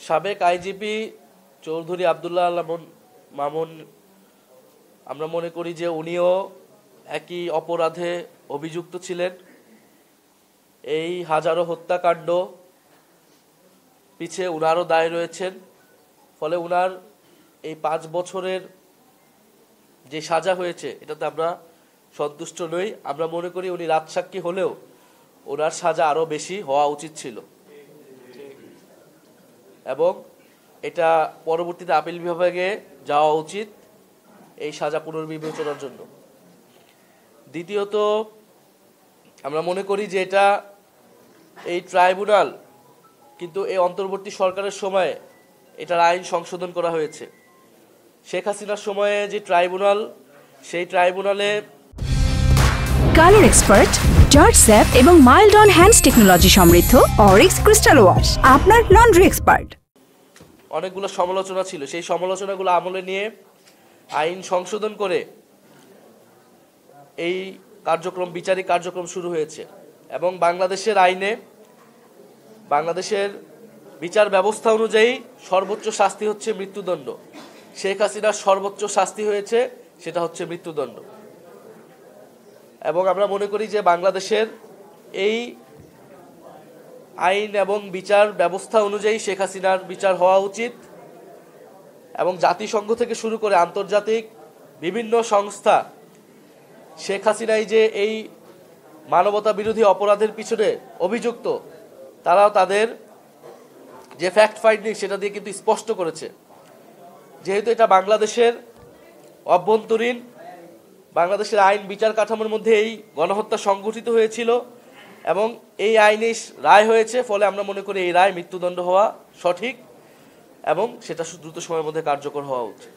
সাবেক আইজিপি চৌধুরী আব্দুল্লাহ আল মামুন, আমরা মনে করি যে উনিও একই অপরাধে অভিযুক্ত ছিলেন। এই হাজারো হত্যাকাণ্ড পিছে উনারও দায় রয়েছেন। ফলে উনার এই 5 বছরের যে সাজা হয়েছে এটাতে আমরা সন্তুষ্ট নই। আমরা মনে করি উনি রাজসাক্ষী হলেও ওনার সাজা আরো বেশি হওয়া উচিত ছিল এবং এটা পরবর্তীতে আপিল বিভাগে যাওয়া উচিত এই সাজা পুনর্বিবেচনার জন্য। দ্বিতীয়ত, আমরা মনে করি যে এটা এই ট্রাইব্যুনাল কিন্তু এই অন্তর্বর্তী সরকারের সময়ে এটার আইন সংশোধন করা হয়েছে। শেখ হাসিনার সময়ে যে ট্রাইব্যুনাল, সেই ট্রাইব্যুনালে কালার এক্সপার্ট, জর্জ স্যাপ এবং মাইল্ড অন হ্যান্ডস টেকনোলজি সমৃদ্ধ অরিক্স ক্রিস্টাল ওয়াশ আপনার লন্ড্রি এক্সপার্ট। অনেকগুলো সমালোচনা ছিল, সেই সমালোচনাগুলো আমলে নিয়ে আইন সংশোধন করে এই কার্যক্রম, বিচারিক কার্যক্রম শুরু হয়েছে এবং বাংলাদেশের আইনে, বাংলাদেশের বিচার ব্যবস্থা অনুযায়ী সর্বোচ্চ শাস্তি হচ্ছে মৃত্যুদণ্ড। শেখ হাসিনার সর্বোচ্চ শাস্তি হয়েছে, সেটা হচ্ছে মৃত্যুদণ্ড। এবং আমরা মনে করি যে বাংলাদেশের এই আইন এবং বিচার ব্যবস্থা অনুযায়ী শেখ হাসিনার বিচার হওয়া উচিত এবং জাতিসংঘ থেকে শুরু করে আন্তর্জাতিক বিভিন্ন সংস্থা শেখ হাসিনাই যে এই মানবতা বিরোধী অপরাধের পিছনে অভিযুক্ত, তারাও তাদের যে ফ্যাক্ট ফাইন্ডিং সেটা দিয়ে কিন্তু স্পষ্ট করেছে। যেহেতু এটা বাংলাদেশের অভ্যন্তরীণ, বাংলাদেশের আইন বিচার কাঠামোর মধ্যে এই গণহত্যা সংঘটিত হয়েছিল এবং এই আইনে রায় হয়েছে, ফলে আমরা মনে করি এই রায় মৃত্যুদণ্ড হওয়া সঠিক এবং সেটা দ্রুত সময়ের মধ্যে কার্যকর হওয়া উচিত।